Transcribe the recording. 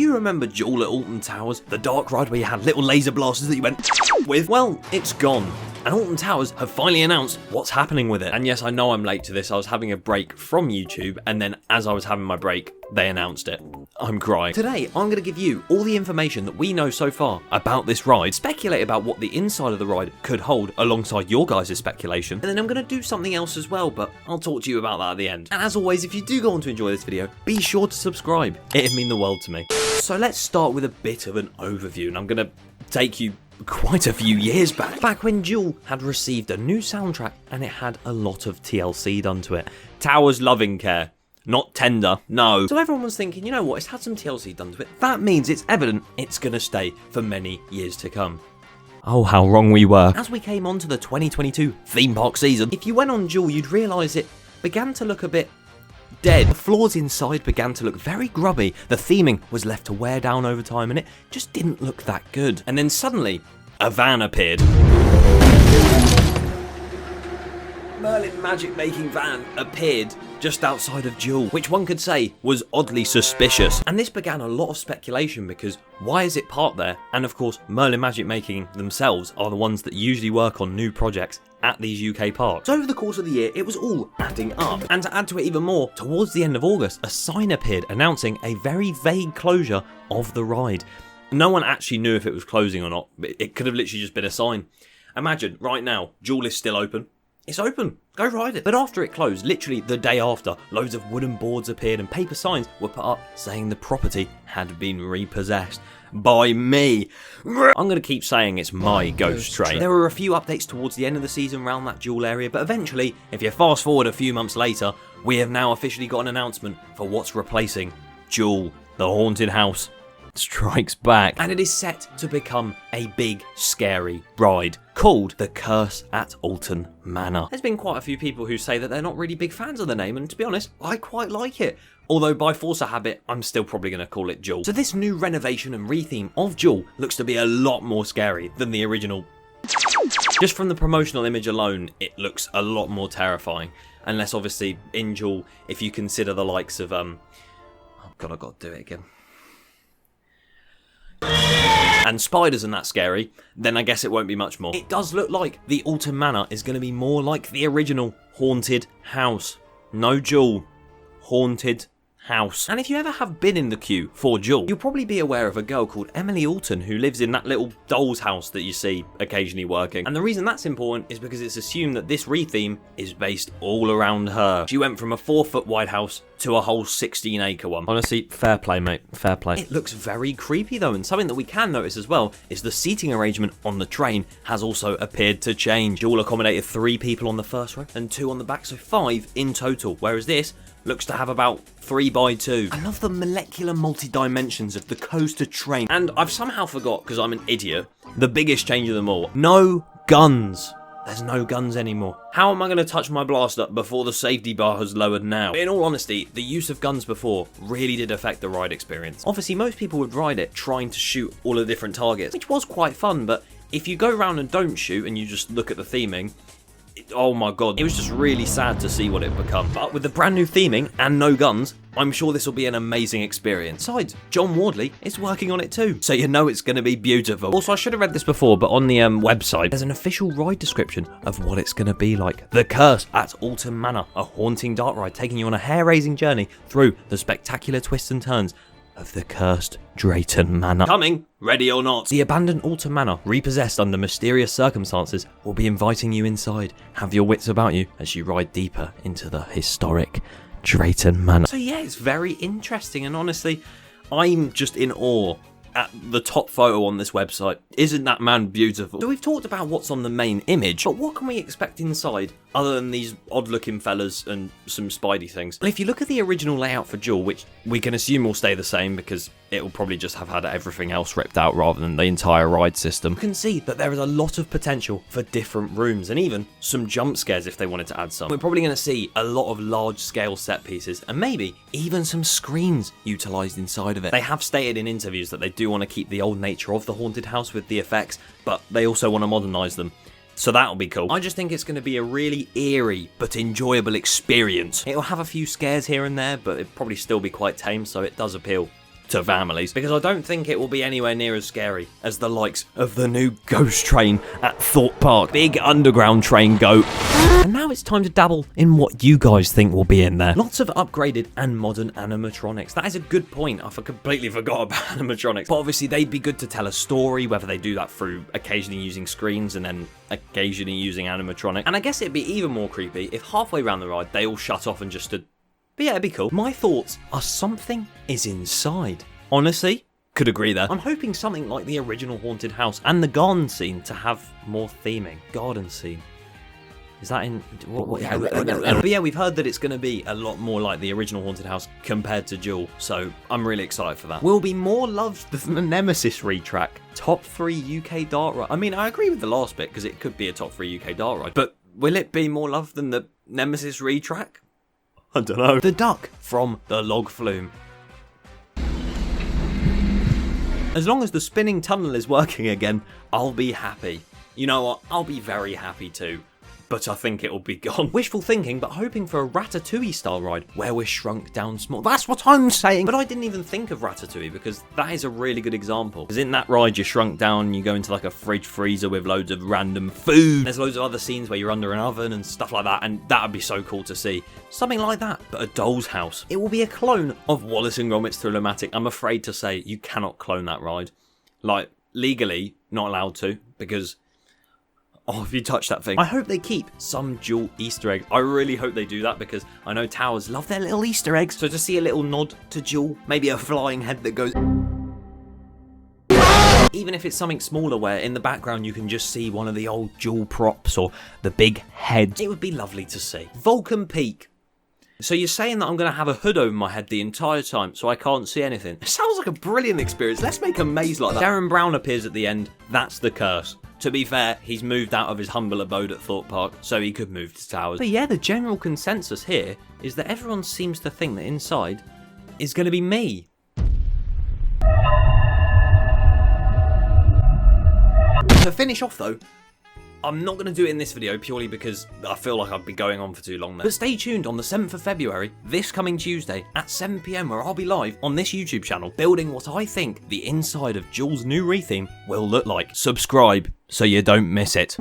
you remember Duel at Alton Towers? The dark ride where you had little laser blasters that you went with? Well, it's gone. And Alton Towers have finally announced what's happening with it. And yes, I know I'm late to this. I was having a break from YouTube, and then as I was having my break, they announced it. I'm crying. Today, I'm going to give you all the information that we know so far about this ride, speculate about what the inside of the ride could hold alongside your guys' speculation, and then I'm going to do something else as well, but I'll talk to you about that at the end. And as always, if you do go on to enjoy this video, be sure to subscribe. It'd mean the world to me. So let's start with a bit of an overview, and I'm going to take you quite a few years back when Duel had received a new soundtrack and it had a lot of TLC done to it. Towers loving care. Not tender, no. So everyone was thinking, you know what, it's had some TLC done to it. That means it's evident it's gonna stay for many years to come. Oh, how wrong we were. As we came on to the 2022 theme park season, if you went on Duel, you'd realise it began to look a bit dead. The floors inside began to look very grubby. The theming was left to wear down over time and it just didn't look that good. And then suddenly, a van appeared. Merlin magic making van appeared just outside of Duel, which one could say was oddly suspicious. And this began a lot of speculation because why is it parked there? And of course, Merlin Magic Making themselves are the ones that usually work on new projects at these UK parks. So over the course of the year, it was all adding up. And to add to it even more, towards the end of August, a sign appeared announcing a very vague closure of the ride. No one actually knew if it was closing or not, but it could have literally just been a sign. Imagine, right now, Duel is still open. It's open, go ride it. But after it closed, literally the day after, loads of wooden boards appeared and paper signs were put up saying the property had been repossessed by me. I'm going to keep saying it's my ghost train. There were a few updates towards the end of the season around that Duel area, but eventually, if you fast forward a few months later, we have now officially got an announcement for what's replacing Duel, the haunted house strikes back, and it is set to become a big scary ride called The Curse at Alton Manor. There's been quite a few people who say that they're not really big fans of the name, and to be honest, I quite like it. Although by force of habit, I'm still probably going to call it Duel. So this new renovation and retheme of Duel looks to be a lot more scary than the original. Just from the promotional image alone, it looks a lot more terrifying. Unless obviously in Duel, if you consider the likes of oh god, I've got to do it again. And spiders and that scary, then I guess it won't be much more. It does look like the Alton Manor is going to be more like the original haunted house. No Duel, haunted house. And if you ever have been in the queue for Duel, you'll probably be aware of a girl called Emily Alton who lives in that little doll's house that you see occasionally working. And the reason that's important is because it's assumed that this retheme is based all around her. She went from a 4-foot wide house to a whole 16-acre one. Honestly, fair play, mate. Fair play. It looks very creepy though, and something that we can notice as well is the seating arrangement on the train has also appeared to change. Duel accommodated 3 people on the first row and 2 on the back, so 5 in total, whereas this looks to have about 3 by 2. I love the molecular multi-dimensions of the coaster train. And I've somehow forgot, because I'm an idiot, the biggest change of them all. No guns. There's no guns anymore. How am I going to touch my blaster before the safety bar has lowered now? In all honesty, the use of guns before really did affect the ride experience. Obviously, most people would ride it trying to shoot all the different targets, which was quite fun, but if you go around and don't shoot and you just look at the theming, oh my god, it was just really sad to see what it become. But with the brand new theming and no guns, I'm sure this will be an amazing experience. Besides, John Wardley is working on it too, so you know it's going to be beautiful. Also, I should have read this before, but on the website, there's an official ride description of what it's going to be like. The Curse at Alton Manor, a haunting dark ride taking you on a hair-raising journey through the spectacular twists and turns of the cursed Drayton Manor. Coming, ready or not. The abandoned Alton Manor, repossessed under mysterious circumstances, will be inviting you inside. Have your wits about you as you ride deeper into the historic Drayton Manor. So yeah, it's very interesting, and honestly, I'm just in awe at the top photo on this website. Isn't that man beautiful? So we've talked about what's on the main image, but what can we expect inside other than these odd looking fellas and some spidey things? Well, if you look at the original layout for Duel, which we can assume will stay the same because it will probably just have had everything else ripped out rather than the entire ride system, you can see that there is a lot of potential for different rooms and even some jump scares if they wanted to add some. We're probably going to see a lot of large scale set pieces and maybe even some screens utilised inside of it. They have stated in interviews that they do want to keep the old nature of the haunted house with the effects, but they also want to modernise them. So that'll be cool. I just think it's going to be a really eerie but enjoyable experience. It'll have a few scares here and there, but it'll probably still be quite tame, so it does appeal to families, because I don't think it will be anywhere near as scary as the likes of the new ghost train at Thorpe Park. Big underground train goat. And now it's time to dabble in what you guys think will be in there. Lots of upgraded and modern animatronics. That is a good point. I completely forgot about animatronics. But obviously they'd be good to tell a story, whether they do that through occasionally using screens and then occasionally using animatronic. And I guess it'd be even more creepy if halfway around the ride they all shut off and just stood. But yeah, it'd be cool. My thoughts are something is inside. Honestly, could agree there. I'm hoping something like the original haunted house and the garden scene to have more theming. Garden scene. Is that in... But yeah, we've heard that it's going to be a lot more like the original haunted house compared to Duel, so I'm really excited for that. Will be more loved than the Nemesis retrack. Top 3 UK dart ride. I mean, I agree with the last bit, because it could be a top 3 UK dart ride, but will it be more loved than the Nemesis retrack? I don't know. The duck from the log flume. As long as the spinning tunnel is working again, I'll be happy. You know what? I'll be very happy too. But I think it'll be gone. Wishful thinking, but hoping for a Ratatouille style ride where we're shrunk down small. That's what I'm saying. But I didn't even think of Ratatouille because that is a really good example. Because in that ride, you're shrunk down, you go into like a fridge freezer with loads of random food. There's loads of other scenes where you're under an oven and stuff like that. And that would be so cool to see. Something like that, but a doll's house. It will be a clone of Wallace and Gromit's Thriller-matic. I'm afraid to say you cannot clone that ride. Like, legally, not allowed to, because... oh, if you touch that thing. I hope they keep some Duel Easter eggs. I really hope they do that because I know Towers love their little Easter eggs. So to see a little nod to Duel, maybe a flying head that goes... even if it's something smaller where in the background you can just see one of the old Duel props or the big head. It would be lovely to see. Vulcan Peak. So you're saying that I'm going to have a hood over my head the entire time so I can't see anything? It sounds like a brilliant experience. Let's make a maze like that. Darren Brown appears at the end. That's the curse. To be fair, he's moved out of his humble abode at Thorpe Park, so he could move to Towers. But yeah, the general consensus here is that everyone seems to think that inside is going to be me. To finish off though, I'm not going to do it in this video purely because I feel like I'd be going on for too long there. But stay tuned on the 7th of February, this coming Tuesday at 7 PM where I'll be live on this YouTube channel building what I think the inside of Duel's new retheme will look like. Subscribe so you don't miss it.